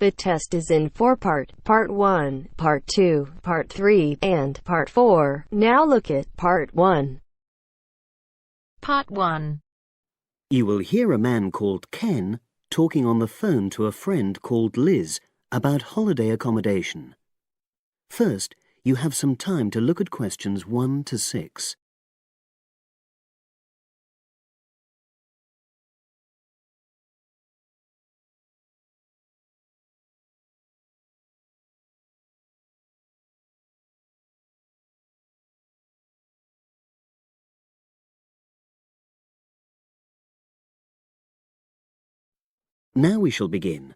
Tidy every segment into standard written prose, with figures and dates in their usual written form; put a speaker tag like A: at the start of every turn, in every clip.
A: The test is in 4 parts: Part 1, Part 2, Part 3, and Part 4. Now look at Part 1.
B: Part 1.
C: You will hear a man called Ken talking on the phone to a friend called Liz about holiday accommodation. First, you have some time to look at questions 1 to 6. Now we shall begin.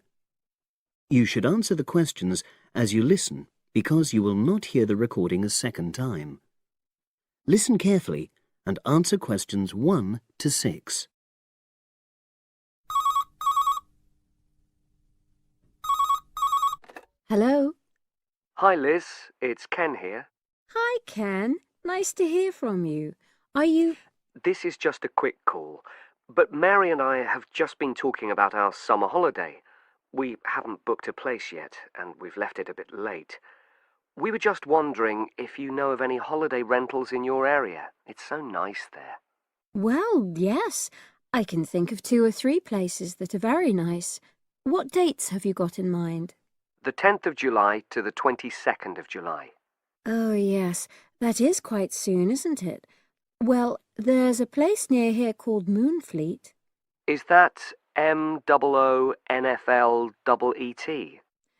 C: You should answer the questions as you listen because you will not hear the recording a second time. Listen carefully and answer questions 1 to 6.
D: Hello.
E: Hi Liz, it's Ken here.
D: Hi, Ken. Nice to hear from you. Are you...
E: This is just a quick call, but Mary and I have just been talking about our summer holiday. We haven't booked a place yet, and we've left it a bit late. We were just wondering if you know of any holiday rentals in your area. It's so nice there.
D: Well, yes. I can think of 2 or 3 places that are very nice. What dates have you got in mind?
E: The 10th of July to the 22nd of July.
D: Oh, yes. That is quite soon, isn't it? Well, there's a place near here called Moonfleet.
E: Is that MOONFLEET?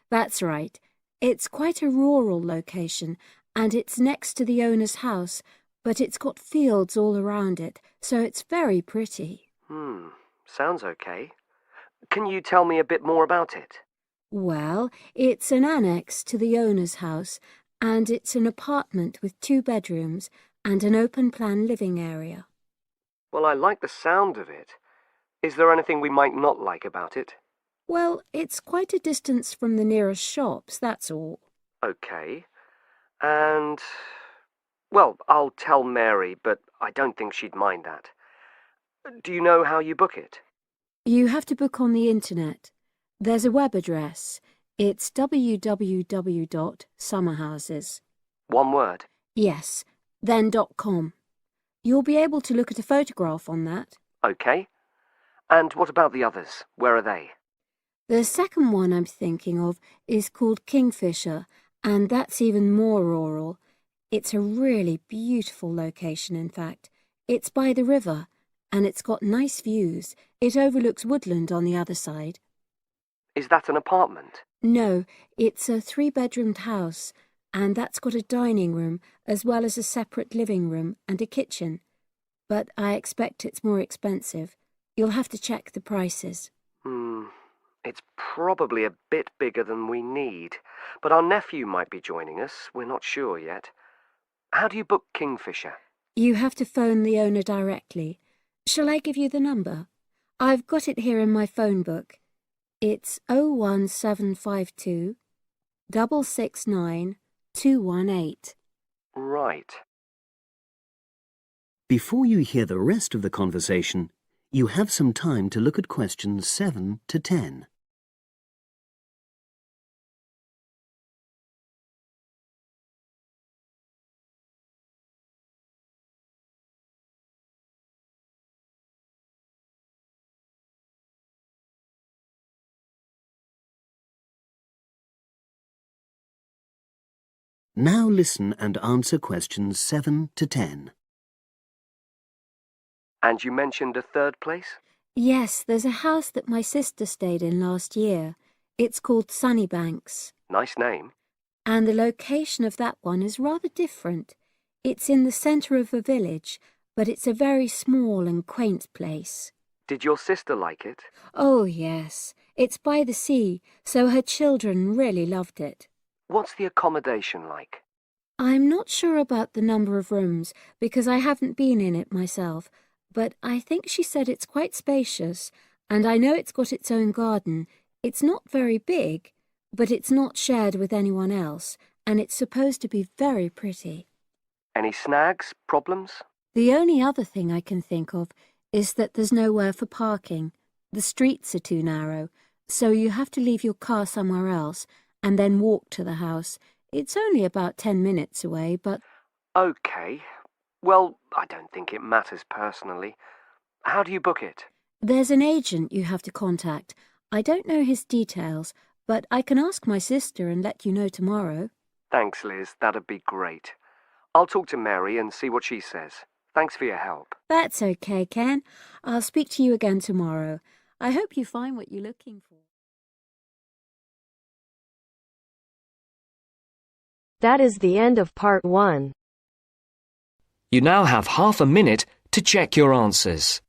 D: That's right. It's quite a rural location, and it's next to the owner's house, but it's got fields all around it, so it's very pretty.
E: Sounds okay. Can you tell me a bit more about it?
D: Well, it's an annex to the owner's house, and it's an apartment with 2 bedrooms and an open-plan living area.
E: Well, I like the sound of it. Is there anything we might not like about it?
D: Well, it's quite a distance from the nearest shops, that's all.
E: Okay. And... well, I'll tell Mary, but I don't think she'd mind that. Do you know how you book it?
D: You have to book on the internet. There's a web address. It's www.summerhouses.
E: One word?
D: Yes, then .com. You'll be able to look at a photograph on that.
E: Okay. And what about the others? Where are they?
D: The second one I'm thinking of is called Kingfisher, and that's even more rural. It's a really beautiful location, in fact. It's by the river, and it's got nice views. It overlooks woodland on the other side.
E: Is that an apartment?
D: No, it's a 3-bedroomed house, and that's got a dining room as well as a separate living room and a kitchen. But I expect it's more expensive. You'll have to check the prices.
E: It's probably a bit bigger than we need, but our nephew might be joining us. We're not sure yet. How do you book Kingfisher?
D: You have to phone the owner directly. Shall I give you the number? I've got it here in my phone book. It's 01752 669 218.
E: Right.
C: Before you hear the rest of the conversation, you have some time to look at questions 7 to 10. Now listen and answer questions 7 to 10.
E: And you mentioned a third place?
D: Yes, there's a house that my sister stayed in last year. It's called Sunnybanks.
E: Nice name.
D: And the location of that one is rather different. It's in the centre of a village, but it's a very small and quaint place.
E: Did your sister like it?
D: Oh, yes. It's by the sea, so her children really loved it.
E: What's the accommodation like?
D: I'm not sure about the number of rooms, because I haven't been in it myself, but I think she said it's quite spacious, and I know it's got its own garden. It's not very big, but it's not shared with anyone else, and it's supposed to be very pretty.
E: Any snags, problems?
D: The only other thing I can think of is that there's nowhere for parking. The streets are too narrow, so you have to leave your car somewhere else and then walk to the house. It's only about 10 minutes away, but...
E: OK. Well, I don't think it matters personally. How do you book it?
D: There's an agent you have to contact. I don't know his details, but I can ask my sister and let you know tomorrow.
E: Thanks, Liz. That'd be great. I'll talk to Mary and see what she says. Thanks for your help.
D: That's okay, Ken. I'll speak to you again tomorrow. I hope you find what you're looking for.
A: That is the end of part 1.
F: You now have half a minute to check your answers.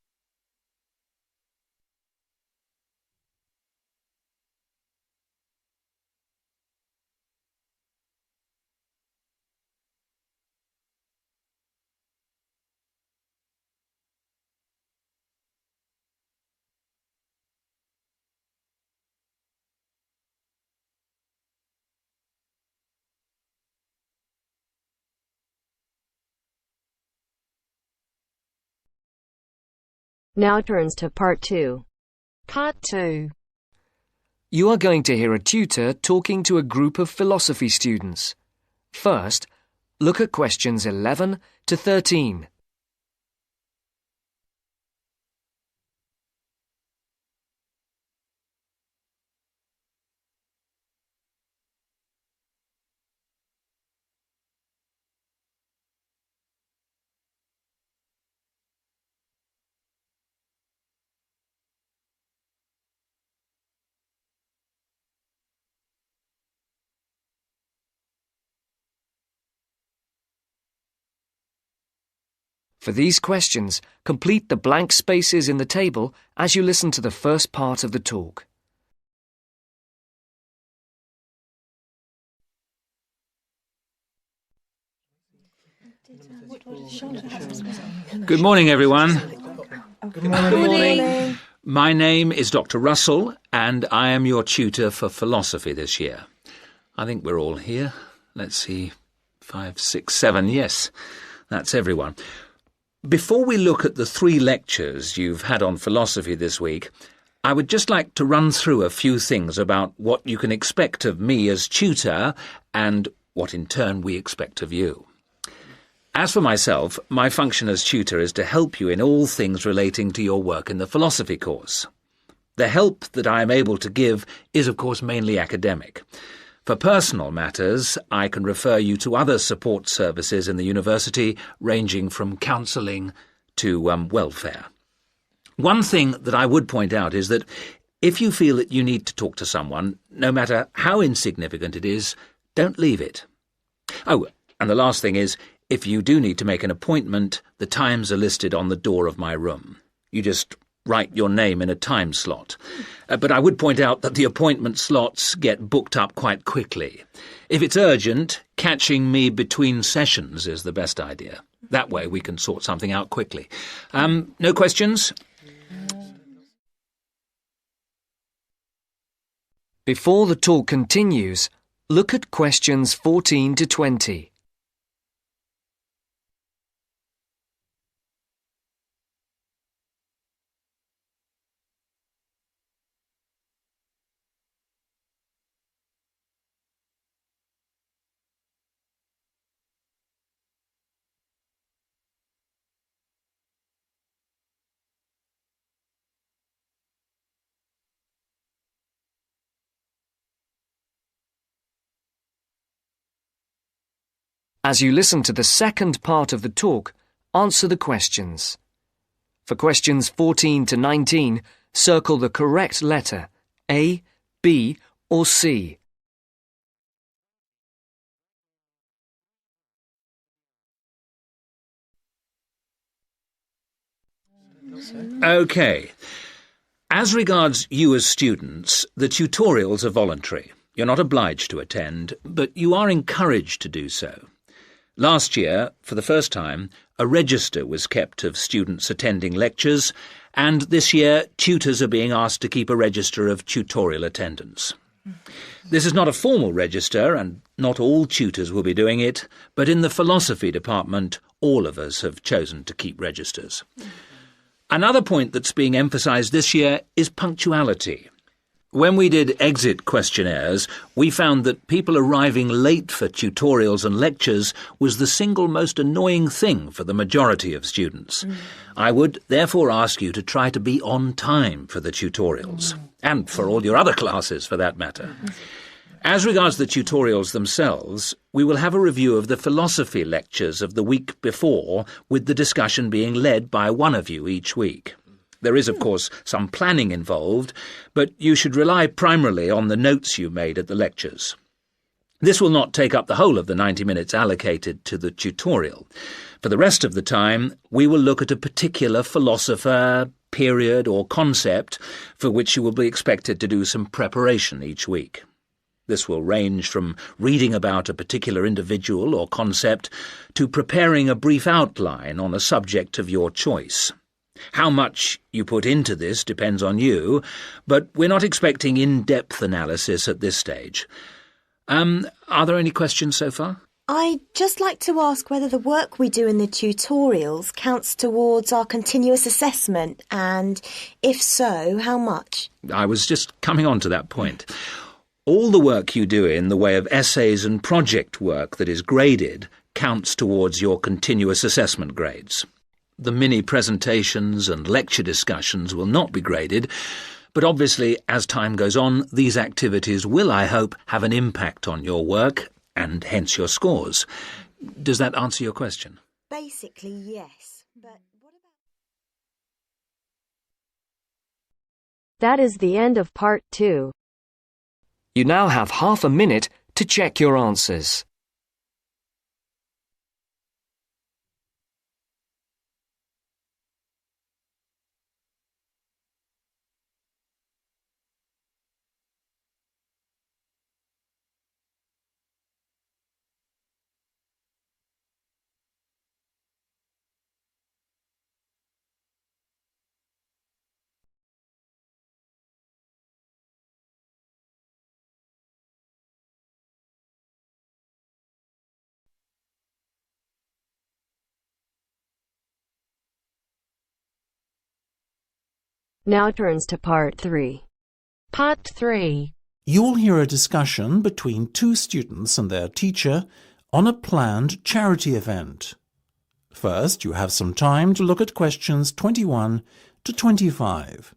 A: Now turns to part 2.
B: Part 2.
F: You are going to hear a tutor talking to a group of philosophy students. First, look at questions 11 to 13. For these questions, complete the blank spaces in the table as you listen to the first part of the talk.
G: Good morning, everyone.
B: Good morning.
G: My name is Dr. Russell, and I am your tutor for philosophy this year. I think we're all here. Let's see, 5, 6, 7, yes, that's everyone. Before we look at the 3 lectures you've had on philosophy this week, I would just like to run through a few things about what you can expect of me as tutor and what in turn we expect of you. As for myself, my function as tutor is to help you in all things relating to your work in the philosophy course. The help that I am able to give is, of course, mainly academic. For personal matters, I can refer you to other support services in the university, ranging from counselling to welfare. One thing that I would point out is that if you feel that you need to talk to someone, no matter how insignificant it is, don't leave it. Oh, and the last thing is, if you do need to make an appointment, the times are listed on the door of my room. You just write your name in a time slot. But I would point out that the appointment slots get booked up quite quickly. If it's urgent, catching me between sessions is the best idea. That way we can sort something out quickly. No questions?
F: Before the talk continues, look at questions 14 to 20. As you listen to the second part of the talk, answer the questions. For questions 14 to 19, circle the correct letter, A, B, or C.
G: OK. As regards you as students, the tutorials are voluntary. You're not obliged to attend, but you are encouraged to do so. Last year, for the first time, a register was kept of students attending lectures, and this year tutors are being asked to keep a register of tutorial attendance. This is not a formal register, and not all tutors will be doing it, but in the philosophy department, all of us have chosen to keep registers. Another point that's being emphasised this year is punctuality. When we did exit questionnaires, we found that people arriving late for tutorials and lectures was the single most annoying thing for the majority of students. I would therefore ask you to try to be on time for the tutorials, and for all your other classes for that matter. As regards the tutorials themselves, we will have a review of the philosophy lectures of the week before, with the discussion being led by one of you each week. There is, of course, some planning involved, but you should rely primarily on the notes you made at the lectures. This will not take up the whole of the 90 minutes allocated to the tutorial. For the rest of the time, we will look at a particular philosopher, period or concept for which you will be expected to do some preparation each week. This will range from reading about a particular individual or concept to preparing a brief outline on a subject of your choice. How much you put into this depends on you, but we're not expecting in-depth analysis at this stage. Are there any questions so far?
H: I'd just like to ask whether the work we do in the tutorials counts towards our continuous assessment, and if so, how much?
G: I was just coming on to that point. All the work you do in the way of essays and project work that is graded counts towards your continuous assessment grades. The mini-presentations and lecture discussions will not be graded, but obviously, as time goes on, these activities will, I hope, have an impact on your work, and hence your scores. Does that answer your question?
H: Basically, yes, but what about...
A: That is the end of part 2.
F: You now have half a minute to check your answers.
A: Now turns to part 3.
B: Part 3.
I: You'll hear a discussion between two students and their teacher on a planned charity event. First, you have some time to look at questions 21 to 25.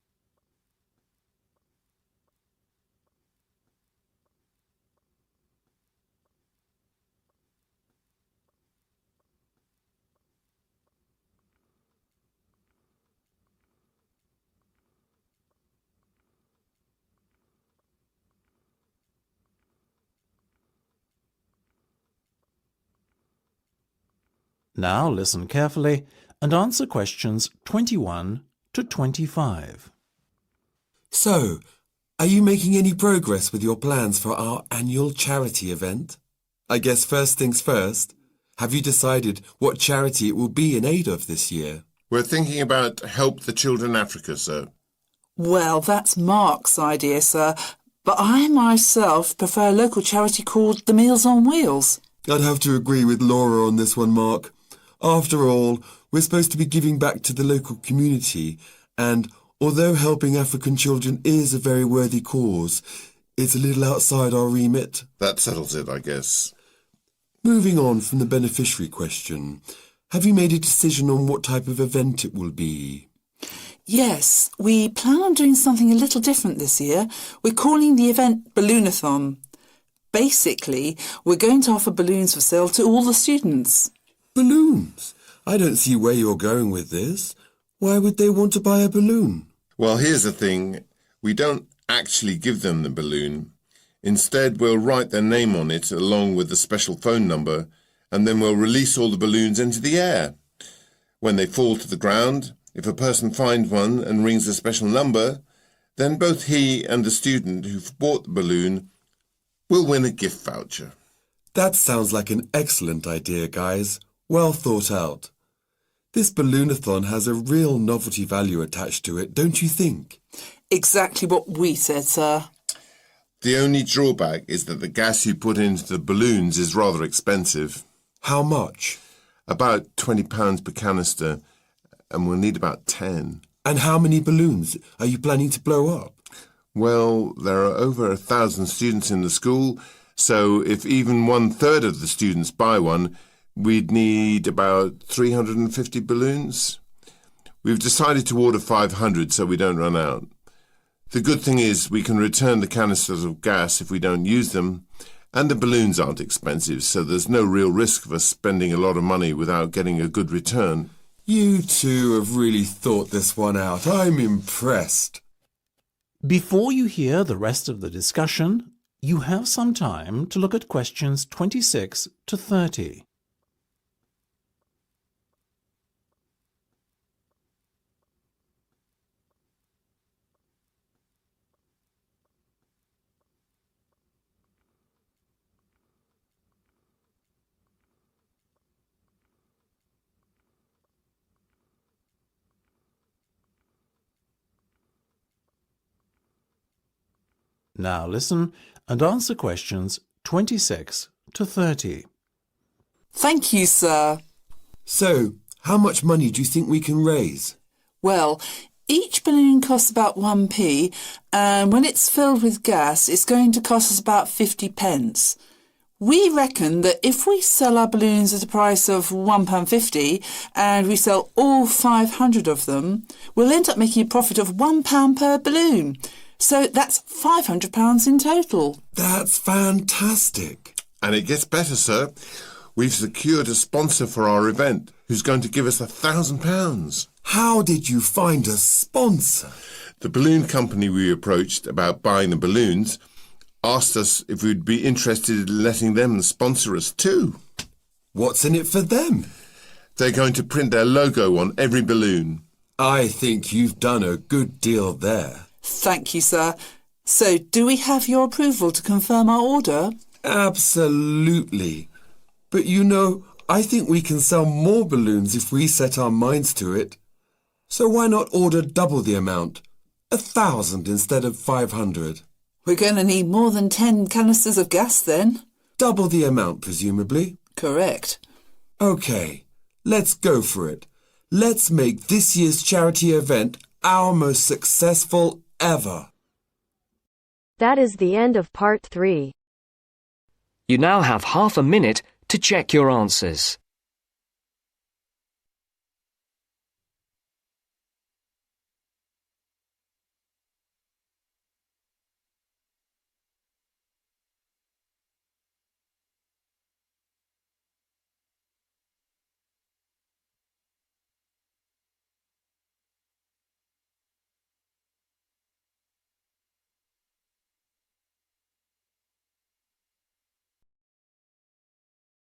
I: Now listen carefully and answer questions 21 to 25.
J: So, are you making any progress with your plans for our annual charity event? I guess first things first, have you decided what charity it will be in aid of this year?
K: We're thinking about Help the Children Africa, sir.
L: Well, that's Mark's idea, sir, but I myself prefer a local charity called the Meals on Wheels.
J: I'd have to agree with Laura on this one, Mark. After all, we're supposed to be giving back to the local community, and although helping African children is a very worthy cause, it's a little outside our remit.
K: That settles it, I guess.
J: Moving on from the beneficiary question, have you made a decision on what type of event it will be?
L: Yes, we plan on doing something a little different this year. We're calling the event Balloonathon. Basically, we're going to offer balloons for sale to all the students.
J: Balloons? I don't see where you're going with this. Why would they want to buy a balloon?
K: Well, here's the thing. We don't actually give them the balloon. Instead, we'll write their name on it along with the special phone number, and then we'll release all the balloons into the air. When they fall to the ground, if a person finds one and rings a special number, then both he and the student who've bought the balloon will win a gift voucher.
J: That sounds like an excellent idea, guys. Well thought out. This Balloonathon has a real novelty value attached to it, don't you think?
L: Exactly what we said, sir.
K: The only drawback is that the gas you put into the balloons is rather expensive.
J: How much?
K: About £20 per canister, and we'll need about 10.
J: And how many balloons are you planning to blow up?
K: Well, there are over 1,000 students in the school, so if even 1/3 of the students buy one, we'd need about 350 balloons. We've decided to order 500 so we don't run out. The good thing is we can return the canisters of gas if we don't use them, and the balloons aren't expensive, so there's no real risk of us spending a lot of money without getting a good return.
J: You two have really thought this one out. I'm impressed.
I: Before you hear the rest of the discussion, you have some time to look at questions 26 to 30. Now listen and answer questions 26 to 30.
L: Thank you, sir.
J: So, how much money do you think we can raise?
L: Well, each balloon costs about 1p, and when it's filled with gas, it's going to cost us about 50 pence. We reckon that if we sell our balloons at a price of £1.50 and we sell all 500 of them, we'll end up making a profit of £1 per balloon. So that's £500 in total.
J: That's fantastic.
K: And it gets better, sir. We've secured a sponsor for our event who's going to give us £1,000.
J: How did you find a sponsor?
K: The balloon company we approached about buying the balloons asked us if we'd be interested in letting them sponsor us too.
J: What's in it for them?
K: They're going to print their logo on every balloon.
J: I think you've done a good deal there.
L: Thank you, sir. So, do we have your approval to confirm our order?
J: Absolutely. But you know, I think we can sell more balloons if we set our minds to it. So why not order double the amount? 1,000 instead of 500.
L: We're going to need more than 10 canisters of gas then.
J: Double the amount, presumably.
L: Correct.
J: OK, let's go for it. Let's make this year's charity event our most successful ever.
A: That is the end of part 3.
F: You now have half a minute to check your answers.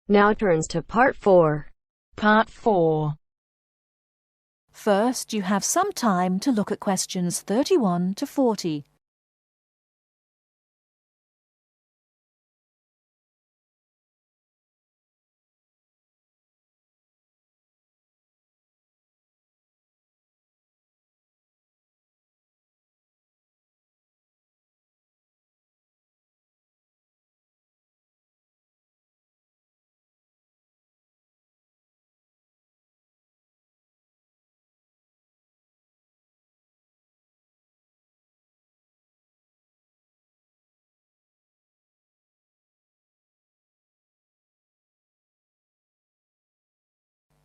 A: Now turns to part 4.
B: Part 4. First, you have some time to look at questions 31 to 40.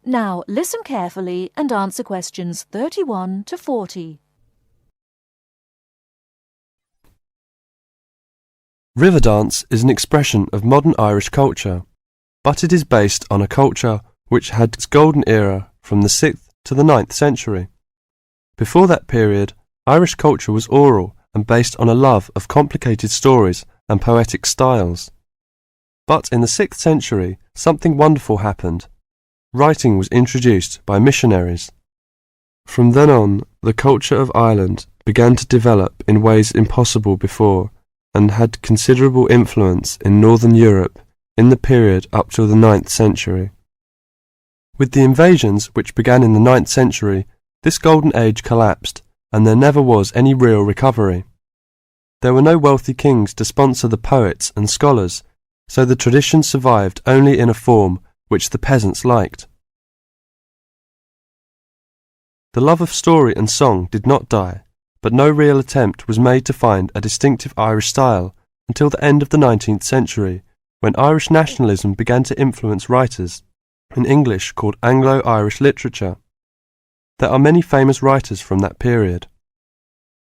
B: Now listen carefully and answer questions 31 to 40.
M: River dance is an expression of modern Irish culture, but it is based on a culture which had its golden era from the 6th to the 9th century. Before that period, Irish culture was oral and based on a love of complicated stories and poetic styles. But in the 6th century, something wonderful happened. Writing was introduced by missionaries. From then on, the culture of Ireland began to develop in ways impossible before and had considerable influence in Northern Europe in the period up till the 9th century. With the invasions which began in the 9th century, this golden age collapsed and there never was any real recovery. There were no wealthy kings to sponsor the poets and scholars, so the tradition survived only in a form which the peasants liked. The love of story and song did not die, but no real attempt was made to find a distinctive Irish style until the end of the 19th century, when Irish nationalism began to influence writers in English called Anglo-Irish literature. There are many famous writers from that period.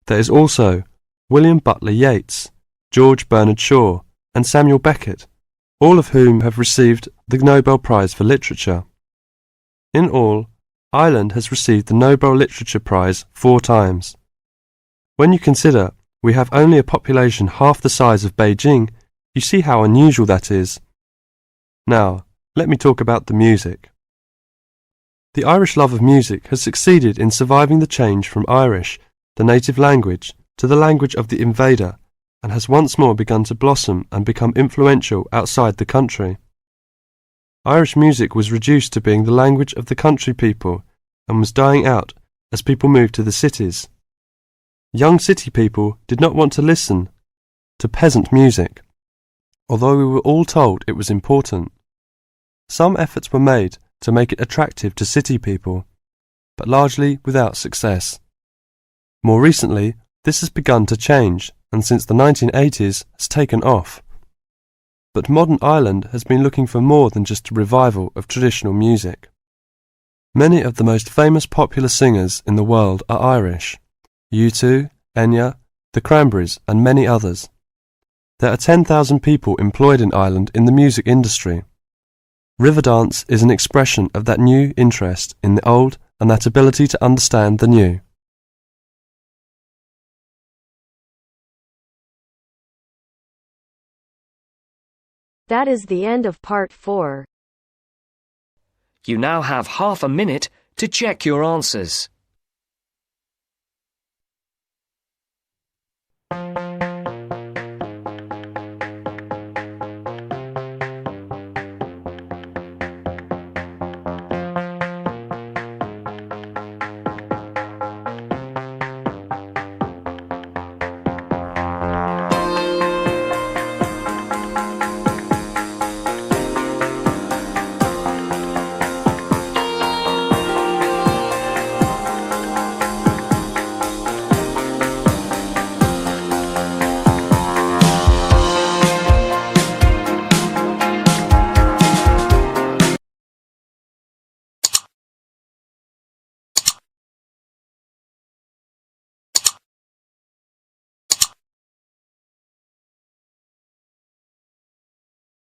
M: There is also William Butler Yeats, George Bernard Shaw, and Samuel Beckett, all of whom have received the Nobel Prize for Literature. In all, Ireland has received the Nobel Literature Prize 4 times. When you consider we have only a population half the size of Beijing, you see how unusual that is. Now, let me talk about the music. The Irish love of music has succeeded in surviving the change from Irish, the native language, to the language of the invader, and has once more begun to blossom and become influential outside the country. Irish music was reduced to being the language of the country people and was dying out as people moved to the cities. Young city people did not want to listen to peasant music, although we were all told it was important. Some efforts were made to make it attractive to city people, but largely without success. More recently, this has begun to change, and since the 1980s has taken off. But modern Ireland has been looking for more than just a revival of traditional music. Many of the most famous popular singers in the world are Irish: U2, Enya, the Cranberries, and many others. There are 10,000 people employed in Ireland in the music industry. Riverdance is an expression of that new interest in the old and that ability to understand the new.
A: That is the end of part 4.
F: You now have half a minute to check your answers.